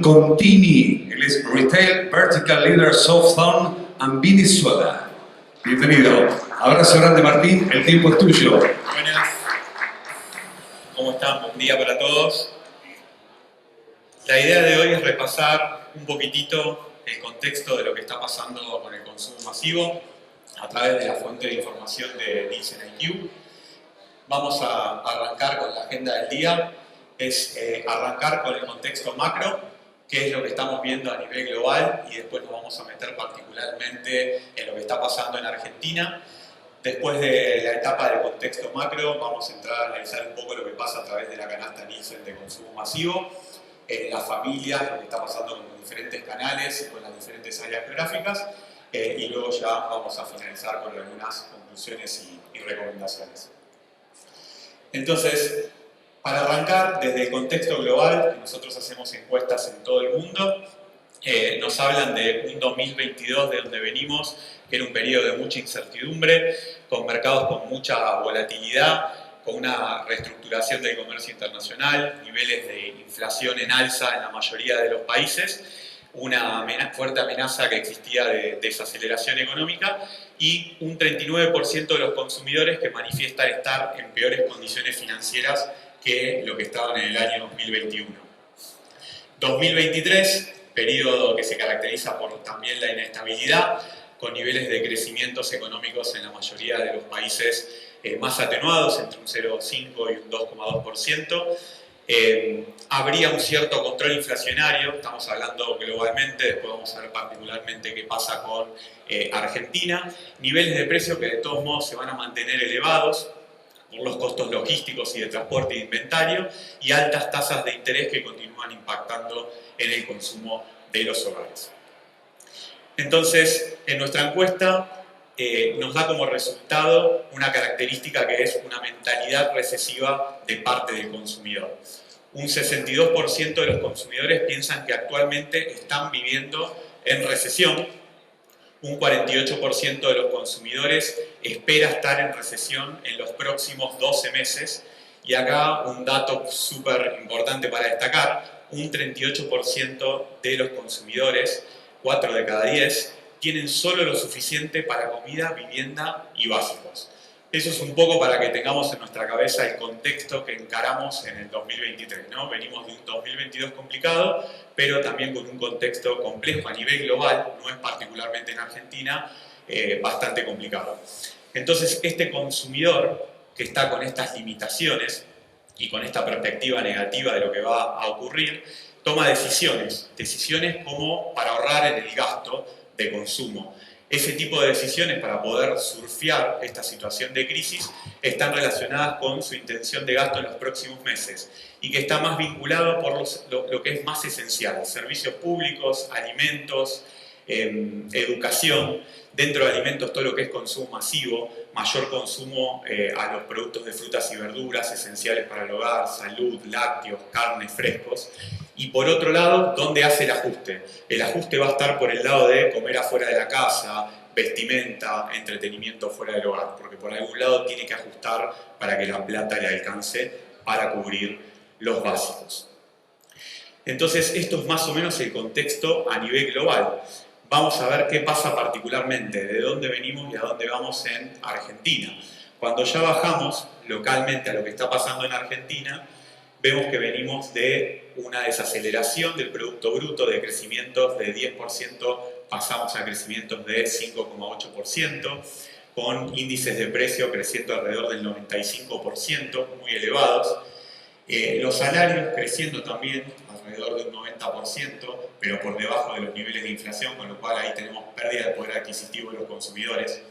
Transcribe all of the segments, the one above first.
Contini. Él es Retail Vertical Leader Softhorn and Venezuela. Bienvenido. Abrazo grande, Martín. El tiempo es tuyo. Buenas. ¿Cómo están? Buen día para todos. La idea de hoy es repasar un poquitito el contexto de lo que está pasando con el consumo masivo a través de la fuente de información de NielsenIQ. Vamos a arrancar con la agenda del día. Es arrancar con el contexto macro, qué es lo que estamos viendo a nivel global, y después nos vamos a meter particularmente en lo que está pasando en Argentina. Después de la etapa del contexto macro, vamos a entrar a analizar un poco lo que pasa a través de la canasta Nielsen de consumo masivo, las familias, lo que está pasando con los diferentes canales y con las diferentes áreas geográficas, y luego ya vamos a finalizar con algunas conclusiones y recomendaciones. Entonces, para arrancar, desde el contexto global, que nosotros hacemos encuestas en todo el mundo, nos hablan de un 2022 de donde venimos, que era un periodo de mucha incertidumbre, con mercados con mucha volatilidad, con una reestructuración del comercio internacional, niveles de inflación en alza en la mayoría de los países, una fuerte amenaza que existía de desaceleración económica y un 39% de los consumidores que manifiestan estar en peores condiciones financieras que lo que estaban en el año 2021. 2023, periodo que se caracteriza por también la inestabilidad, con niveles de crecimientos económicos en la mayoría de los países más atenuados, entre un 0,5 y un 2,2%. Habría un cierto control inflacionario, estamos hablando globalmente, después vamos a ver particularmente qué pasa con Argentina. Niveles de precios que de todos modos se van a mantener elevados por los costos logísticos y de transporte y de inventario, y altas tasas de interés que continúan impactando en el consumo de los hogares. Entonces, en nuestra encuesta nos da como resultado una característica que es una mentalidad recesiva de parte del consumidor. Un 62% de los consumidores piensan que actualmente están viviendo en recesión. Un 48% de los consumidores espera estar en recesión en los próximos 12 meses. Y acá un dato súper importante para destacar, un 38% de los consumidores, 4 de cada 10, tienen solo lo suficiente para comida, vivienda y básicos. Eso es un poco para que tengamos en nuestra cabeza el contexto que encaramos en el 2023, ¿no? Venimos de un 2022 complicado, pero también con un contexto complejo a nivel global, no es particularmente en Argentina, bastante complicado. Entonces, este consumidor que está con estas limitaciones y con esta perspectiva negativa de lo que va a ocurrir, toma decisiones como para ahorrar en el gasto de consumo. Ese tipo de decisiones para poder surfear esta situación de crisis están relacionadas con su intención de gasto en los próximos meses y que está más vinculado por lo que es más esencial: servicios públicos, alimentos, educación. Dentro de alimentos, todo lo que es consumo masivo, mayor consumo a los productos de frutas y verduras esenciales para el hogar, salud, lácteos, carnes, frescos. Y por otro lado, ¿dónde hace el ajuste? El ajuste va a estar por el lado de comer afuera de la casa, vestimenta, entretenimiento fuera del hogar, porque por algún lado tiene que ajustar para que la plata le alcance para cubrir los básicos. Entonces, esto es más o menos el contexto a nivel global. Vamos a ver qué pasa particularmente, de dónde venimos y a dónde vamos en Argentina. Cuando ya bajamos localmente a lo que está pasando en Argentina, vemos que venimos de una desaceleración del Producto Bruto, de crecimientos de 10%, pasamos a crecimientos de 5,8%, con índices de precio creciendo alrededor del 95%, muy elevados. Los salarios creciendo también alrededor del 90%, pero por debajo de los niveles de inflación, con lo cual ahí tenemos pérdida de poder adquisitivo de los consumidores.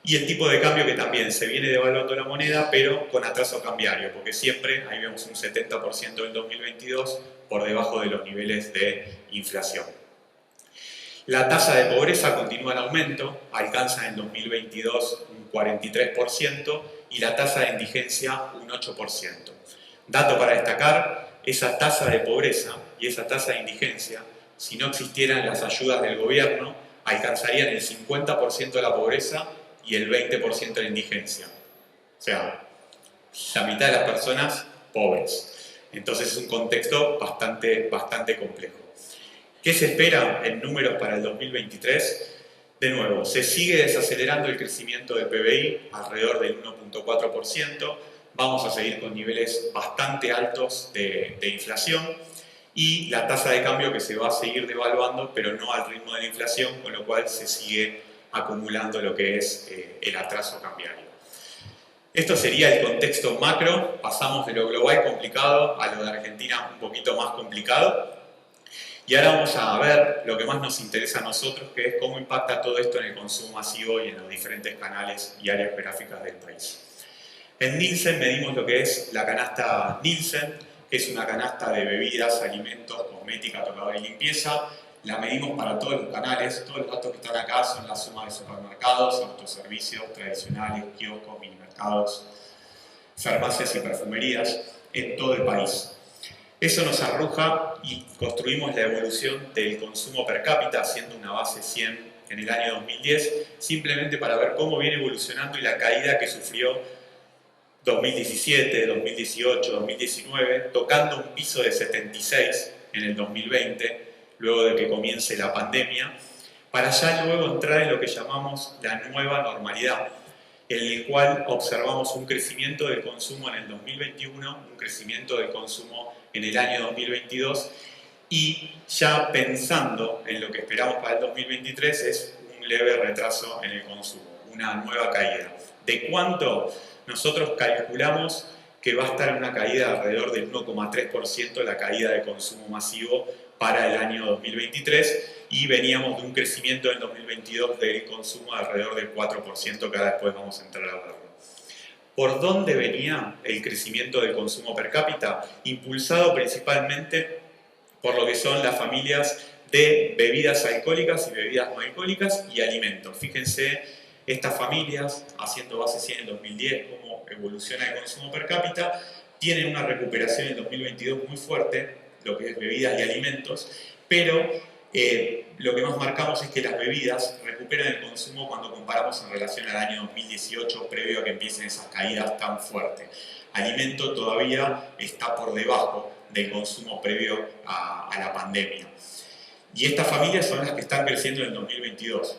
Y el tipo de cambio que también se viene devaluando la moneda, pero con atraso cambiario, porque siempre, ahí vemos un 70% del 2022 por debajo de los niveles de inflación. La tasa de pobreza continúa en aumento, alcanza en 2022 un 43% y la tasa de indigencia un 8%. Dato para destacar, esa tasa de pobreza y esa tasa de indigencia, si no existieran las ayudas del gobierno, alcanzarían el 50% de la pobreza y el 20% de la indigencia. O sea, la mitad de las personas pobres. Entonces es un contexto bastante complejo. ¿Qué se espera en números para el 2023? De nuevo, se sigue desacelerando el crecimiento del PBI alrededor del 1,4%. Vamos a seguir con niveles bastante altos de inflación y la tasa de cambio que se va a seguir devaluando, pero no al ritmo de la inflación, con lo cual se sigue acumulando lo que es el atraso cambiario. Esto sería el contexto macro. Pasamos de lo global complicado a lo de Argentina un poquito más complicado. Y ahora vamos a ver lo que más nos interesa a nosotros, que es cómo impacta todo esto en el consumo masivo y en los diferentes canales y áreas geográficas del país. En Nielsen medimos lo que es la canasta Nielsen, que es una canasta de bebidas, alimentos, cosmética, tocador y limpieza. La medimos para todos los canales. Todos los datos que están acá son la suma de supermercados, autoservicios tradicionales, kioscos, minimercados, farmacias y perfumerías en todo el país. Eso nos arroja y construimos la evolución del consumo per cápita haciendo una base 100 en el año 2010, simplemente para ver cómo viene evolucionando y la caída que sufrió 2017, 2018, 2019, tocando un piso de 76 en el 2020, luego de que comience la pandemia, para ya luego entrar en lo que llamamos la nueva normalidad, en el cual observamos un crecimiento del consumo en el 2021, un crecimiento del consumo en el año 2022 y ya pensando en lo que esperamos para el 2023 es un leve retraso en el consumo, una nueva caída. ¿De cuánto? Nosotros calculamos que va a estar en una caída alrededor del 1,3% la caída de consumo masivo para el año 2023 y veníamos de un crecimiento en 2022 del consumo de alrededor del 4%, que ahora después vamos a entrar a verlo. ¿Por dónde venía el crecimiento del consumo per cápita? Impulsado principalmente por lo que son las familias de bebidas alcohólicas y bebidas no alcohólicas y alimentos. Fíjense, estas familias, haciendo base 100 en 2010, cómo evoluciona el consumo per cápita, tienen una recuperación en 2022 muy fuerte, lo que es bebidas y alimentos, pero lo que más marcamos es que las bebidas recuperan el consumo cuando comparamos en relación al año 2018, previo a que empiecen esas caídas tan fuertes. Alimento todavía está por debajo del consumo previo a la pandemia. Y estas familias son las que están creciendo en el 2022,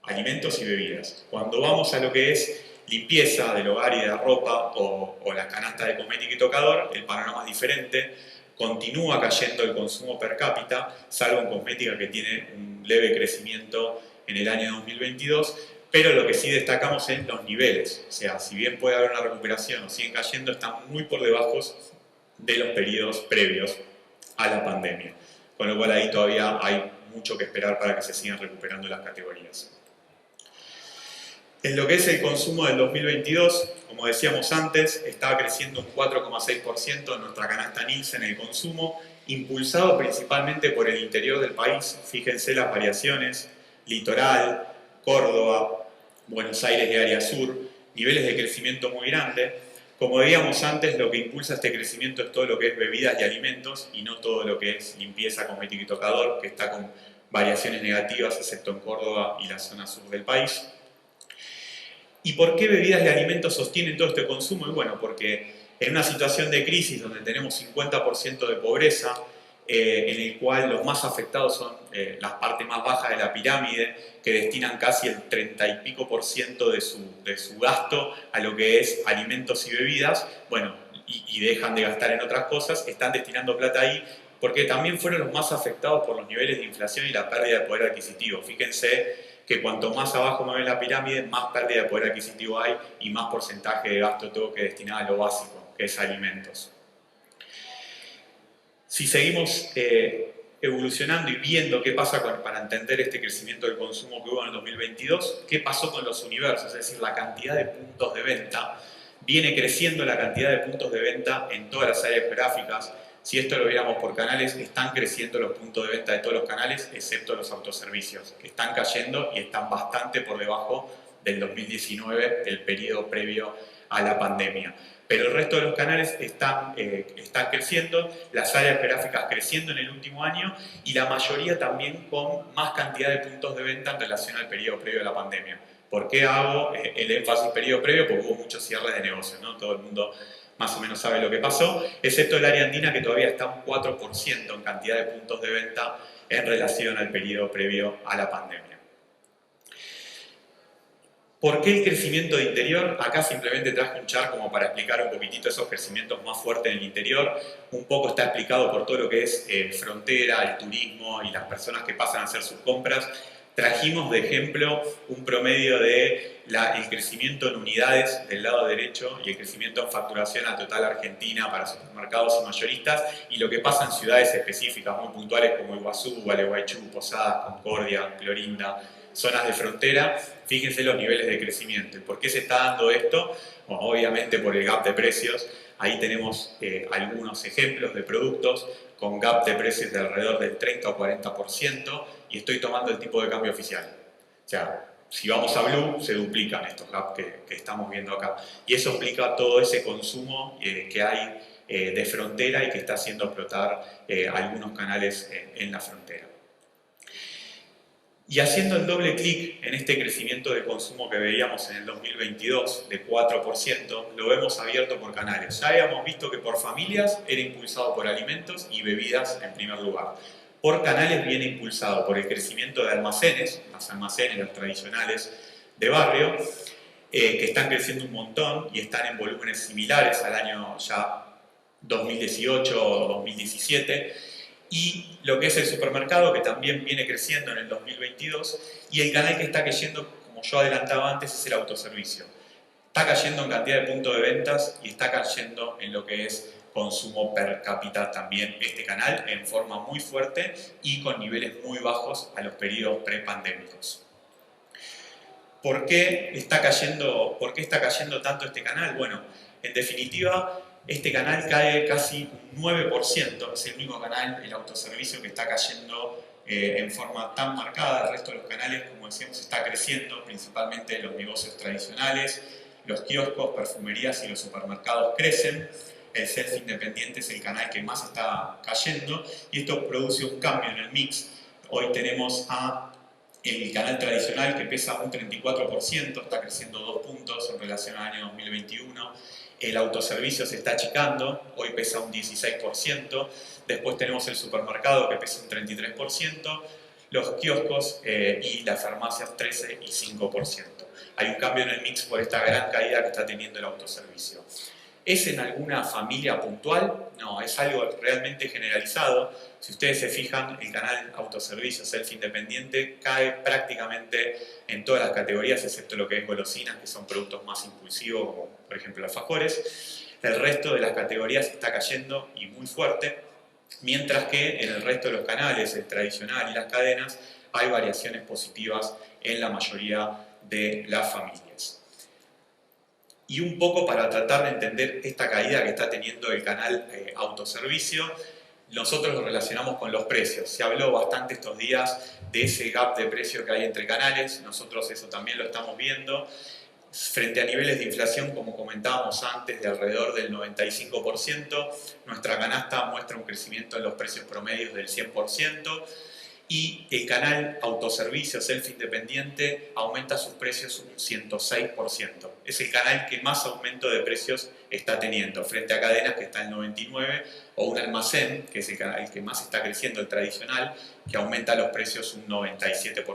alimentos y bebidas. Cuando vamos a lo que es limpieza del hogar y de la ropa o la canasta de cosmética y tocador, el panorama es diferente. Continúa cayendo el consumo per cápita, salvo en cosmética que tiene un leve crecimiento en el año 2022, pero lo que sí destacamos es los niveles. O sea, si bien puede haber una recuperación o siguen cayendo, están muy por debajo de los periodos previos a la pandemia. Con lo cual ahí todavía hay mucho que esperar para que se sigan recuperando las categorías. En lo que es el consumo del 2022, como decíamos antes, estaba creciendo un 4,6% en nuestra canasta Nielsen el consumo, impulsado principalmente por el interior del país. Fíjense las variaciones, litoral, Córdoba, Buenos Aires y área sur, niveles de crecimiento muy grandes. Como veíamos antes, lo que impulsa este crecimiento es todo lo que es bebidas y alimentos y no todo lo que es limpieza, cosmética y tocador, que está con variaciones negativas, excepto en Córdoba y la zona sur del país. ¿Y por qué bebidas y alimentos sostienen todo este consumo? Y bueno, porque en una situación de crisis donde tenemos 50% de pobreza, en el cual los más afectados son las partes más bajas de la pirámide, que destinan casi el 30 y pico por ciento de su gasto a lo que es alimentos y bebidas, bueno, y dejan de gastar en otras cosas, están destinando plata ahí, porque también fueron los más afectados por los niveles de inflación y la pérdida de poder adquisitivo. Fíjense que cuanto más abajo me ve la pirámide, más pérdida de poder adquisitivo hay y más porcentaje de gasto tengo que destinar a lo básico, que es alimentos. Si seguimos evolucionando y viendo qué pasa para entender este crecimiento del consumo que hubo en el 2022, qué pasó con los universos, es decir, la cantidad de puntos de venta, viene creciendo la cantidad de puntos de venta en todas las áreas gráficas. Si esto lo viéramos por canales, están creciendo los puntos de venta de todos los canales, excepto los autoservicios, que están cayendo y están bastante por debajo del 2019, el periodo previo a la pandemia. Pero el resto de los canales están creciendo, las áreas gráficas creciendo en el último año y la mayoría también con más cantidad de puntos de venta en relación al periodo previo a la pandemia. ¿Por qué hago el énfasis periodo previo? Porque hubo muchos cierres de negocios, ¿no? Todo el mundo más o menos sabe lo que pasó, excepto el área andina que todavía está un 4% en cantidad de puntos de venta en relación al periodo previo a la pandemia. ¿Por qué el crecimiento de interior? Acá simplemente traje un chart como para explicar un poquitito esos crecimientos más fuertes en el interior. Un poco está explicado por todo lo que es frontera, el turismo y las personas que pasan a hacer sus compras. Trajimos de ejemplo un promedio de el crecimiento en unidades del lado derecho y el crecimiento en facturación a total Argentina para supermercados y mayoristas, y lo que pasa en ciudades específicas muy puntuales como Iguazú, Gualeguaychú, Posadas, Concordia, Clorinda, zonas de frontera. Fíjense los niveles de crecimiento. ¿Por qué se está dando esto? Bueno, obviamente por el gap de precios. Ahí tenemos algunos ejemplos de productos con gap de precios de alrededor del 30 o 40%, y estoy tomando el tipo de cambio oficial. O sea, si vamos a Blue, se duplican estos gaps que estamos viendo acá. Y eso explica todo ese consumo que hay de frontera y que está haciendo explotar algunos canales en la frontera. Y haciendo el doble clic en este crecimiento de consumo que veíamos en el 2022 de 4%, lo vemos abierto por canales. Ya habíamos visto que por familias era impulsado por alimentos y bebidas en primer lugar. Por canales viene impulsado por el crecimiento de almacenes, los almacenes, los tradicionales de barrio, que están creciendo un montón y están en volúmenes similares al año ya 2018 o 2017. Y lo que es el supermercado, que también viene creciendo en el 2022, y el canal que está cayendo, como yo adelantaba antes, es el autoservicio. Está cayendo en cantidad de puntos de ventas y está cayendo en lo que es consumo per cápita también este canal, en forma muy fuerte y con niveles muy bajos a los periodos prepandémicos. ¿Por qué está cayendo tanto este canal? Bueno, en definitiva, este canal cae casi un 9%, es el único canal, el autoservicio, que está cayendo en forma tan marcada. El resto de los canales, como decíamos, está creciendo, principalmente los negocios tradicionales, los kioscos, perfumerías y los supermercados crecen. El self independiente es el canal que más está cayendo, y esto produce un cambio en el mix. Hoy tenemos el canal tradicional, que pesa un 34%, está creciendo 2 puntos en relación al año 2021. El autoservicio se está achicando, hoy pesa un 16%. Después tenemos el supermercado, que pesa un 33%, los kioscos y las farmacias 13 y 5%. Hay un cambio en el mix por esta gran caída que está teniendo el autoservicio. ¿Es en alguna familia puntual? No, es algo realmente generalizado. Si ustedes se fijan, el canal autoservicio self independiente cae prácticamente en todas las categorías, excepto lo que es golosinas, que son productos más impulsivos, como por ejemplo alfajores. El resto de las categorías está cayendo, y muy fuerte, mientras que en el resto de los canales, el tradicional y las cadenas, hay variaciones positivas en la mayoría de las familias. Y un poco para tratar de entender esta caída que está teniendo el canal autoservicio, nosotros lo relacionamos con los precios. Se habló bastante estos días de ese gap de precio que hay entre canales, nosotros eso también lo estamos viendo. Frente a niveles de inflación, como comentábamos antes, de alrededor del 95%, nuestra canasta muestra un crecimiento en los precios promedios del 100%, y el canal autoservicio self-independiente aumenta sus precios un 106%. Es el canal que más aumento de precios está teniendo, frente a cadenas que está en 99%, o un almacén, que es el canal que más está creciendo, el tradicional, que aumenta los precios un 97%.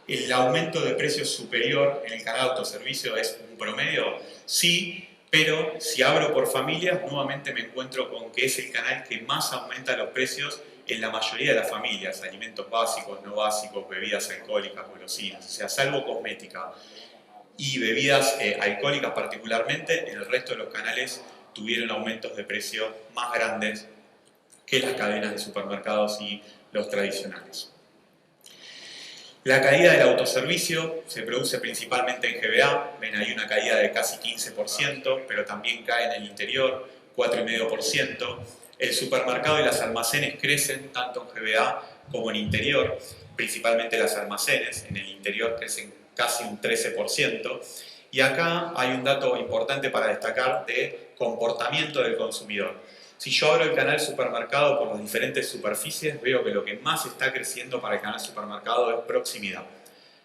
¿El aumento de precios superior en el canal autoservicio es un promedio? Sí, pero si abro por familias, nuevamente me encuentro con que es el canal que más aumenta los precios en la mayoría de las familias: alimentos básicos, no básicos, bebidas alcohólicas, golosinas. O sea, salvo cosmética y bebidas alcohólicas particularmente, en el resto de los canales tuvieron aumentos de precio más grandes que las cadenas de supermercados y los tradicionales. La caída del autoservicio se produce principalmente en GBA, ven ahí una caída de casi 15%, pero también cae en el interior, 4,5%. El supermercado y los almacenes crecen tanto en GBA como en interior, principalmente los almacenes, en el interior crecen casi un 13%. Y acá hay un dato importante para destacar de comportamiento del consumidor. Si yo abro el canal supermercado por las diferentes superficies, veo que lo que más está creciendo para el canal supermercado es proximidad,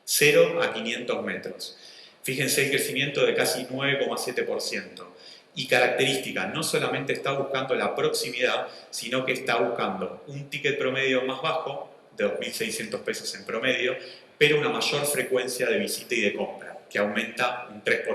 0 a 500 metros. Fíjense el crecimiento de casi 9,7%. Y característica, no solamente está buscando la proximidad, sino que está buscando un ticket promedio más bajo, de 2.600 pesos en promedio, pero una mayor frecuencia de visita y de compra, que aumenta un 3%.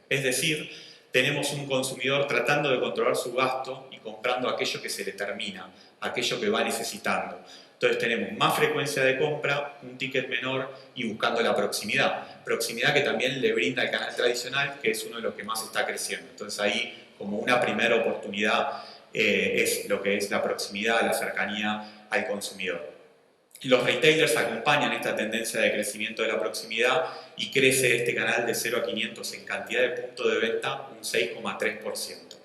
Es decir, tenemos un consumidor tratando de controlar su gasto y comprando aquello que se le termina, aquello que va necesitando. Entonces tenemos más frecuencia de compra, un ticket menor y buscando la proximidad. Proximidad que también le brinda el canal tradicional, que es uno de los que más está creciendo. Entonces ahí, como una primera oportunidad, es lo que es la proximidad, la cercanía al consumidor. Los retailers acompañan esta tendencia de crecimiento de la proximidad y crece este canal de 0 a 500 en cantidad de puntos de venta un 6,3%.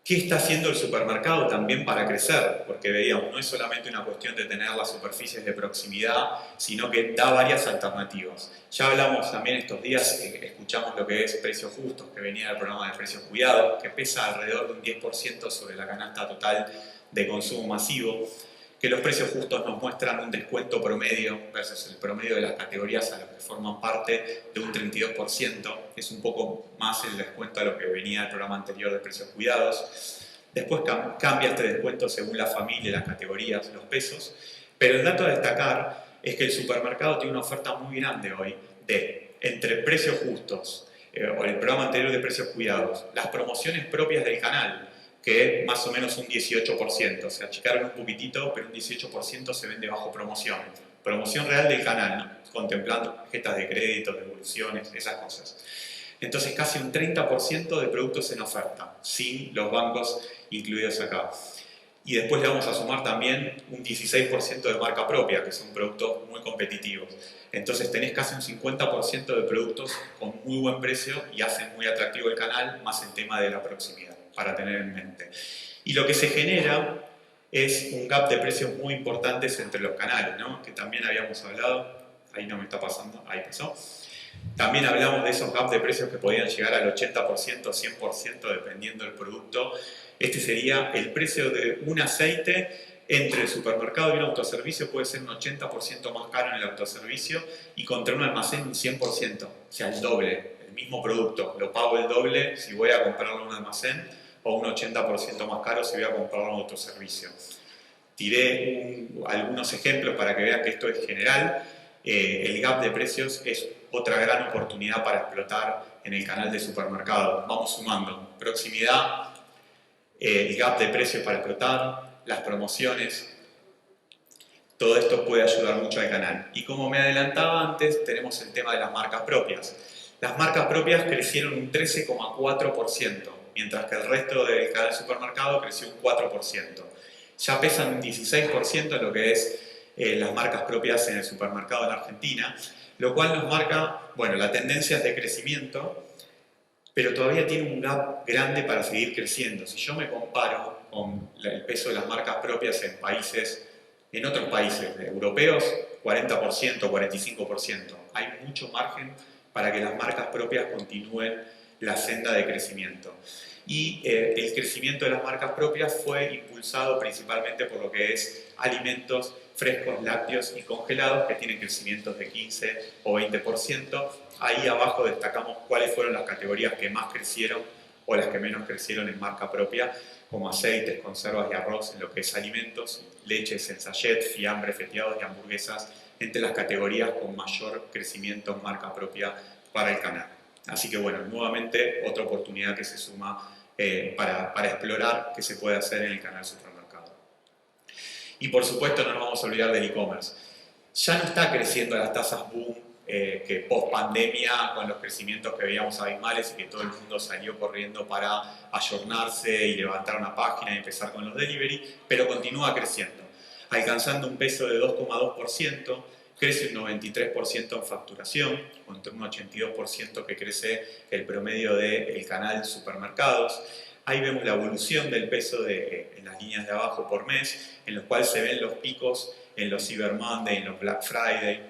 ¿Qué está haciendo el supermercado también para crecer? Porque veíamos, no es solamente una cuestión de tener las superficies de proximidad, sino que da varias alternativas. Ya hablamos también estos días, escuchamos lo que es precios justos, que venía del programa de precios cuidados, que pesa alrededor de un 10% sobre la canasta total de consumo masivo, que los precios justos nos muestran un descuento promedio versus el promedio de las categorías a las que forman parte de un 32%, es un poco más el descuento a lo que venía del programa anterior de precios cuidados. Después cambia este descuento según la familia, las categorías, los pesos, pero el dato a destacar es que el supermercado tiene una oferta muy grande hoy de entre precios justos o el programa anterior de precios cuidados, las promociones propias del canal, que es más o menos un 18%, o sea, achicaron un poquitito, pero un 18% se vende bajo promoción. Promoción real del canal, ¿no? Contemplando tarjetas de crédito, devoluciones, esas cosas. Entonces casi un 30% de productos en oferta, sin los bancos incluidos acá. Y después le vamos a sumar también un 16% de marca propia, que son productos muy competitivos. Entonces tenés casi un 50% de productos con muy buen precio y hacen muy atractivo el canal, más el tema de la proximidad, para tener en mente. Y lo que se genera es un gap de precios muy importantes entre los canales, ¿no? Que también habíamos hablado, ahí no me está pasando, ahí pasó. También hablamos de esos gaps de precios que podían llegar al 80%, 100% dependiendo del producto. Este sería el precio de un aceite entre el supermercado y un autoservicio, puede ser un 80% más caro en el autoservicio y contra un almacén un 100%, o sea, el doble, el mismo producto. Lo pago el doble si voy a comprarlo en un almacén o un 80% más caro si voy a comprarlo en un autoservicio. Tiré algunos ejemplos para que vean que esto es general. El gap de precios es otra gran oportunidad para explotar en el canal de supermercado. Vamos sumando proximidad, el gap de precios para explotar, las promociones. Todo esto puede ayudar mucho al canal. Y como me adelantaba antes, tenemos el tema de las marcas propias. Las marcas propias crecieron un 13,4%, mientras que el resto del canal supermercado creció un 4%. Ya pesan un 16% en lo que es las marcas propias en el supermercado en Argentina, lo cual nos marca, bueno, la tendencia es de crecimiento, pero todavía tiene un gap grande para seguir creciendo. Si yo me comparo con el peso de las marcas propias en otros países europeos, 40%, 45%. Hay mucho margen para que las marcas propias continúen la senda de crecimiento. Y el crecimiento de las marcas propias fue impulsado principalmente por lo que es alimentos frescos, lácteos y congelados, que tienen crecimientos de 15 o 20%. Ahí abajo destacamos cuáles fueron las categorías que más crecieron o las que menos crecieron en marca propia, como aceites, conservas y arroz en lo que es alimentos, leches en sachet, fiambres, feteados y hamburguesas, entre las categorías con mayor crecimiento en marca propia para el canal. Así que bueno, nuevamente otra oportunidad que se suma para explorar qué se puede hacer en el canal supermercado. Y por supuesto no nos vamos a olvidar del e-commerce. Ya no está creciendo las tasas boom que post pandemia, con los crecimientos que veíamos abismales y que todo el mundo salió corriendo para ayornarse y levantar una página y empezar con los delivery, pero continúa creciendo, alcanzando un peso de 2,2%, crece un 93% en facturación, contra un 82% que crece el promedio del canal supermercados. Ahí vemos la evolución del peso en las líneas de abajo por mes, en los cuales se ven los picos en los Cyber Monday, en los Black Friday,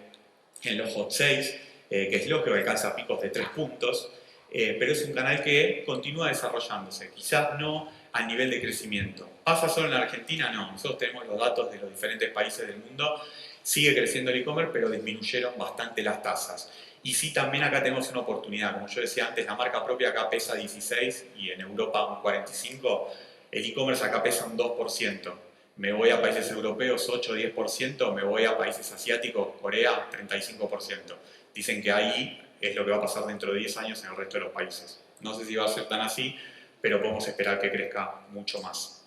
en los Hot Sales, que es lo que alcanza picos de 3 puntos, pero es un canal que continúa desarrollándose, quizás no al nivel de crecimiento. ¿Pasa solo en la Argentina? No, nosotros tenemos los datos de los diferentes países del mundo, sigue creciendo el e-commerce, pero disminuyeron bastante las tasas. Y sí, también acá tenemos una oportunidad. Como yo decía antes, la marca propia acá pesa 16 y en Europa un 45. El e-commerce acá pesa un 2%. Me voy a países europeos 8 o 10%, me voy a países asiáticos, Corea 35%. Dicen que ahí es lo que va a pasar dentro de 10 años en el resto de los países. No sé si va a ser tan así, pero podemos esperar que crezca mucho más.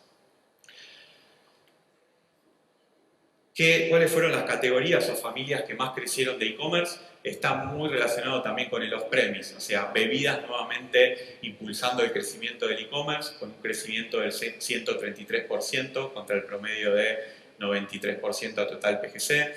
¿Cuáles fueron las categorías o familias que más crecieron de e-commerce? Está muy relacionado también con el off-premise, o sea, bebidas nuevamente impulsando el crecimiento del e-commerce con un crecimiento del 133% contra el promedio de 93% a total PGC.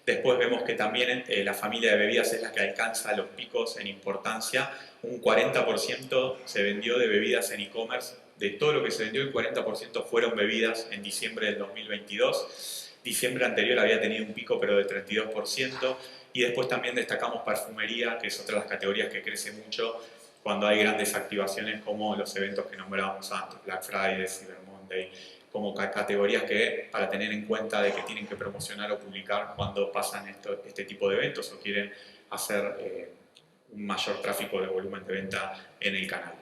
Después vemos que también la familia de bebidas es la que alcanza los picos en importancia. Un 40% se vendió de bebidas en e-commerce. De todo lo que se vendió, el 40% fueron bebidas en diciembre del 2022. Diciembre anterior había tenido un pico, pero del 32%. Y después también destacamos perfumería, que es otra de las categorías que crece mucho cuando hay grandes activaciones como los eventos que nombrábamos antes, Black Friday, Cyber Monday, como categorías que para tener en cuenta de que tienen que promocionar o publicar cuando pasan este tipo de eventos o quieren hacer un mayor tráfico de volumen de venta en el canal.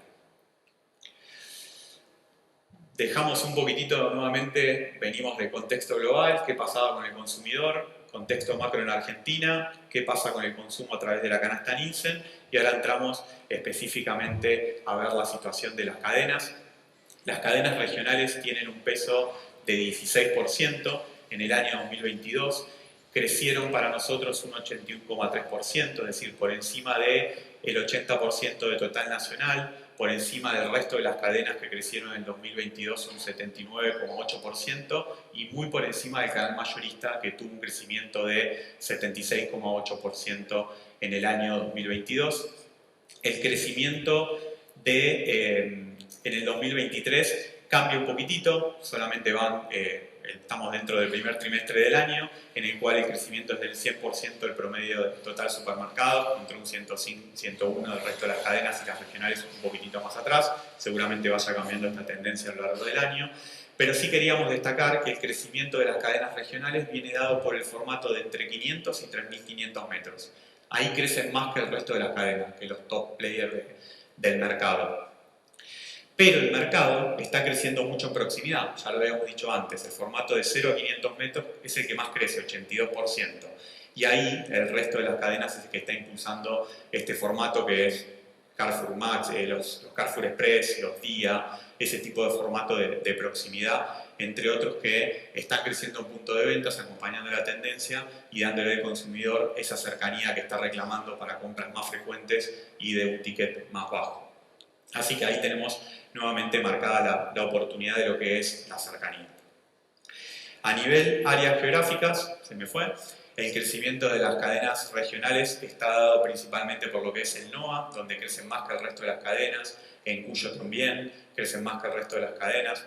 Dejamos un poquitito nuevamente, venimos del contexto global, qué pasaba con el consumidor, contexto macro en Argentina, qué pasa con el consumo a través de la canasta Nielsen, y ahora entramos específicamente a ver la situación de las cadenas. Las cadenas regionales tienen un peso de 16% en el año 2022, crecieron para nosotros un 81,3%, es decir, por encima del 80% del total nacional, por encima del resto de las cadenas que crecieron en 2022 un 79,8% y muy por encima del canal mayorista que tuvo un crecimiento de 76,8% en el año 2022. El crecimiento en el 2023 cambia un poquitito, solamente estamos dentro del primer trimestre del año, en el cual el crecimiento es del 100% del promedio del total supermercado, contra un 105, 101 del resto de las cadenas y las regionales un poquitito más atrás. Seguramente vaya cambiando esta tendencia a lo largo del año. Pero sí queríamos destacar que el crecimiento de las cadenas regionales viene dado por el formato de entre 500 y 3.500 metros. Ahí crecen más que el resto de las cadenas, que los top players del mercado. Pero el mercado está creciendo mucho en proximidad, ya lo habíamos dicho antes, el formato de 0 a 500 metros es el que más crece, 82%. Y ahí el resto de las cadenas es el que está impulsando este formato que es Carrefour Max, los Carrefour Express, los Día, ese tipo de formato de proximidad, entre otros que están creciendo en punto de ventas, acompañando la tendencia y dándole al consumidor esa cercanía que está reclamando para compras más frecuentes y de un ticket más bajo. Así que ahí tenemos nuevamente marcada la oportunidad de lo que es la cercanía. A nivel áreas geográficas, el crecimiento de las cadenas regionales está dado principalmente por lo que es el NOA, donde crecen más que el resto de las cadenas, en Cuyo también crecen más que el resto de las cadenas,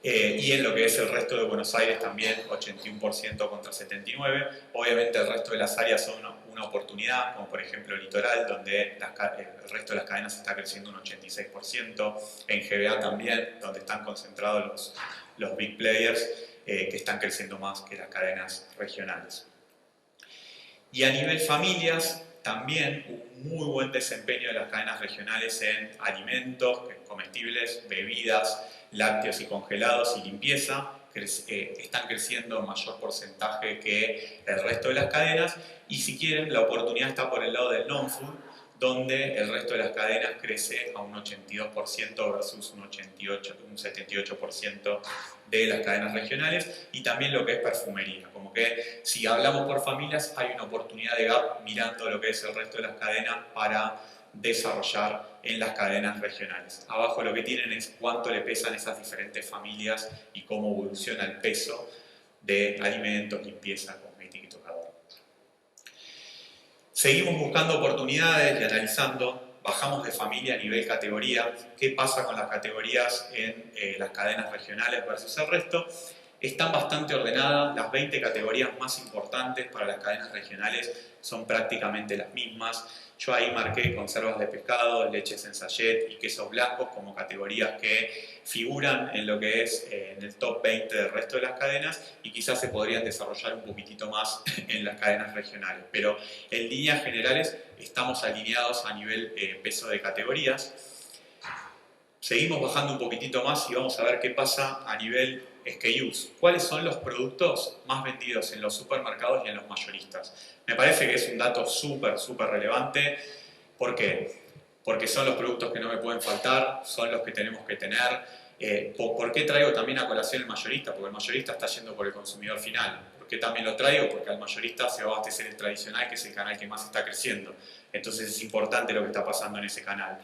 y en lo que es el resto de Buenos Aires también 81% contra 79%. Obviamente el resto de las áreas son una oportunidad, como por ejemplo el litoral, donde el resto de las cadenas está creciendo un 86%, en GBA también, donde están concentrados los big players, que están creciendo más que las cadenas regionales. Y a nivel familias, también un muy buen desempeño de las cadenas regionales en alimentos, comestibles, bebidas, lácteos y congelados y limpieza. Están creciendo en mayor porcentaje que el resto de las cadenas, y si quieren la oportunidad está por el lado del non-food, donde el resto de las cadenas crece a un 82% versus un 78% de las cadenas regionales, y también lo que es perfumería, como que si hablamos por familias hay una oportunidad de gap mirando lo que es el resto de las cadenas para desarrollar en las cadenas regionales. Abajo lo que tienen es cuánto le pesan esas diferentes familias y cómo evoluciona el peso de alimentos, limpieza, cosmética y tocador. Seguimos buscando oportunidades y analizando, bajamos de familia a nivel categoría, qué pasa con las categorías en las cadenas regionales versus el resto. están bastante ordenadas, las 20 categorías más importantes para las cadenas regionales son prácticamente las mismas. Yo ahí marqué conservas de pescado, leches en sachet y quesos blancos como categorías que figuran en lo que es en el top 20 del resto de las cadenas y quizás se podrían desarrollar un poquitito más en las cadenas regionales. Pero en líneas generales estamos alineados a nivel peso de categorías. Seguimos bajando un poquitito más y vamos a ver qué pasa a nivel SKUs. ¿Cuáles son los productos más vendidos en los supermercados y en los mayoristas? Me parece que es un dato súper relevante. ¿Por qué? Porque son los productos que no me pueden faltar, son los que tenemos que tener. ¿Por qué traigo también a colación el mayorista? Porque el mayorista está yendo por el consumidor final. ¿Por qué también lo traigo? Porque al mayorista se va a abastecer el tradicional, que es el canal que más está creciendo. Entonces es importante lo que está pasando en ese canal.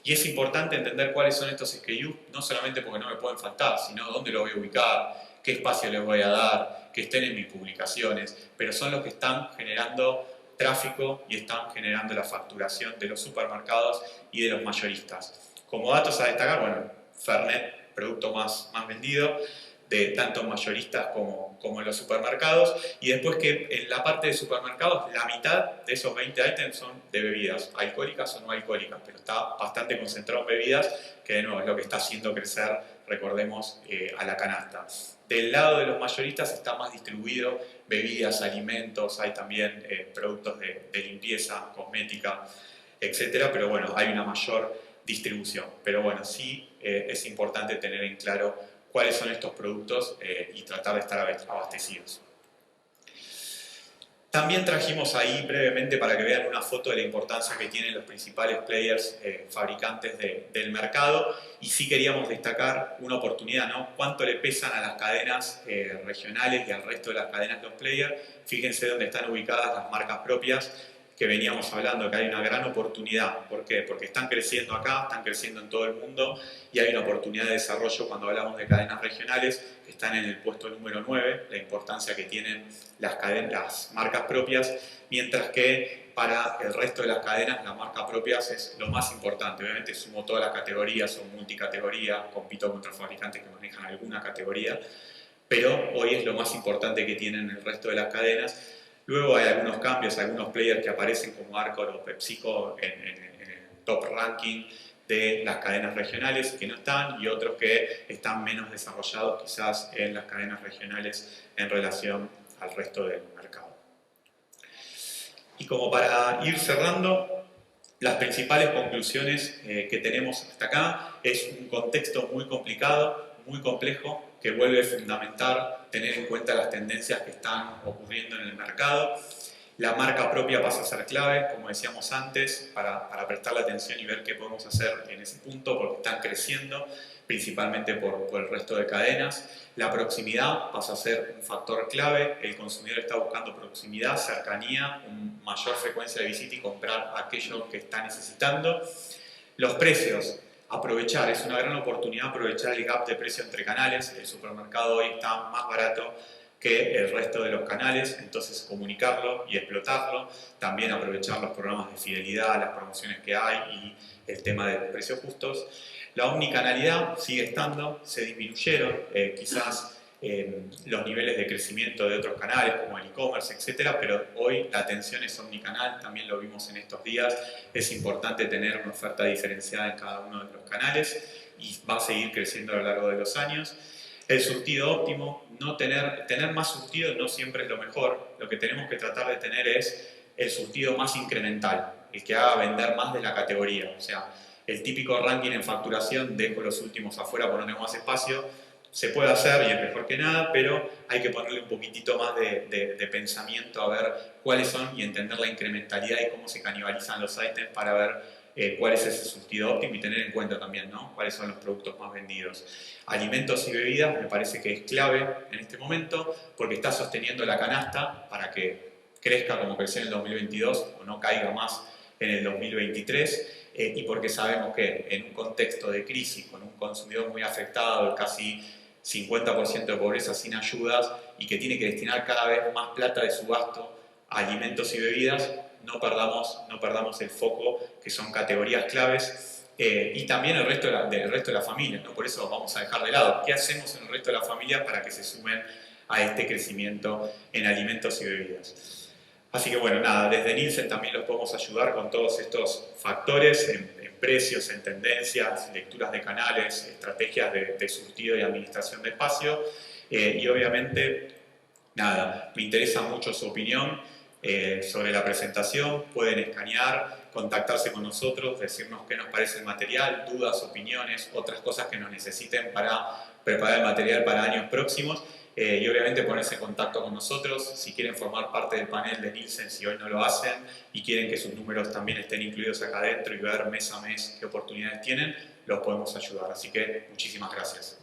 Y es importante entender cuáles son estos SKUs, no solamente porque no me pueden faltar, sino dónde lo voy a ubicar, qué espacio les voy a dar, que estén en mis publicaciones, pero son los que están generando tráfico y están generando la facturación de los supermercados y de los mayoristas. Como datos a destacar, bueno, Fernet, producto más vendido, de tanto en mayoristas como en los supermercados, y después que en la parte de supermercados la mitad de esos 20 ítems son de bebidas, alcohólicas o no alcohólicas, pero está bastante concentrado en bebidas, que de nuevo es lo que está haciendo crecer, recordemos, a la canasta. Del lado de los mayoristas está más distribuido bebidas, alimentos, hay también productos de limpieza, cosmética, etcétera, pero bueno, hay una mayor distribución. Pero bueno, sí es importante tener en claro cuáles son estos productos y tratar de estar abastecidos. También trajimos ahí brevemente para que vean una foto de la importancia que tienen los principales players fabricantes del mercado, y sí queríamos destacar una oportunidad, ¿no? ¿Cuánto le pesan a las cadenas regionales y al resto de las cadenas los players? Fíjense dónde están ubicadas las marcas propias, que veníamos hablando, que hay una gran oportunidad. ¿Por qué? Porque están creciendo acá, están creciendo en todo el mundo y hay una oportunidad de desarrollo cuando hablamos de cadenas regionales que están en el puesto número 9, la importancia que tienen las marcas propias, mientras que para el resto de las cadenas las marcas propias es lo más importante. Obviamente sumo todas las categorías, son multicategoría, compito contra fabricantes que manejan alguna categoría, pero hoy es lo más importante que tienen el resto de las cadenas. Luego hay algunos cambios, algunos players que aparecen como Arcor o PepsiCo en el top ranking de las cadenas regionales que no están, y otros que están menos desarrollados quizás en las cadenas regionales en relación al resto del mercado. Y como para ir cerrando, las principales conclusiones que tenemos hasta acá es un contexto muy complicado, muy complejo, que vuelve a fundamentar tener en cuenta las tendencias que están ocurriendo en el mercado. La marca propia pasa a ser clave, como decíamos antes, para prestarle atención y ver qué podemos hacer en ese punto, porque están creciendo, principalmente por el resto de cadenas. La proximidad pasa a ser un factor clave, el consumidor está buscando proximidad, cercanía, mayor frecuencia de visita y comprar aquello que está necesitando. Los precios, aprovechar, es una gran oportunidad aprovechar el gap de precio entre canales. El supermercado hoy está más barato que el resto de los canales, entonces comunicarlo y explotarlo, también aprovechar los programas de fidelidad, las promociones que hay y el tema de precios justos. La omnicanalidad sigue estando, se disminuyeron quizás los niveles de crecimiento de otros canales como el e-commerce, etcétera, pero hoy la atención es omnicanal, también lo vimos en estos días. Es importante tener una oferta diferenciada en cada uno de los canales y va a seguir creciendo a lo largo de los años. El surtido óptimo, tener más surtido no siempre es lo mejor. Lo que tenemos que tratar de tener es el surtido más incremental, el que haga vender más de la categoría. O sea, el típico ranking en facturación, dejo los últimos afuera por no tengo más espacio, se puede hacer y es mejor que nada, pero hay que ponerle un poquitito más de pensamiento a ver cuáles son y entender la incrementalidad y cómo se canibalizan los ítems para ver cuál es ese surtido óptimo y tener en cuenta también, ¿no?, cuáles son los productos más vendidos. Alimentos y bebidas me parece que es clave en este momento porque está sosteniendo la canasta para que crezca como creció en el 2022 o no caiga más en el 2023. Y porque sabemos que en un contexto de crisis, con un consumidor muy afectado, casi 50% de pobreza sin ayudas, y que tiene que destinar cada vez más plata de su gasto a alimentos y bebidas, no perdamos el foco, que son categorías claves. y también el resto de la familia, ¿no? Por eso vamos a dejar de lado. ¿Qué hacemos en el resto de la familia para que se sumen a este crecimiento en alimentos y bebidas? Así que bueno, nada, desde Nielsen también los podemos ayudar con todos estos factores en precios, en tendencias, lecturas de canales, estrategias de surtido y administración de espacio. Y obviamente, nada, me interesa mucho su opinión sobre la presentación. Pueden escanear, contactarse con nosotros, decirnos qué nos parece el material, dudas, opiniones, otras cosas que nos necesiten para preparar el material para años próximos. Y obviamente ponerse en contacto con nosotros si quieren formar parte del panel de Nielsen, si hoy no lo hacen y quieren que sus números también estén incluidos acá adentro y ver mes a mes qué oportunidades tienen, los podemos ayudar. Así que muchísimas gracias.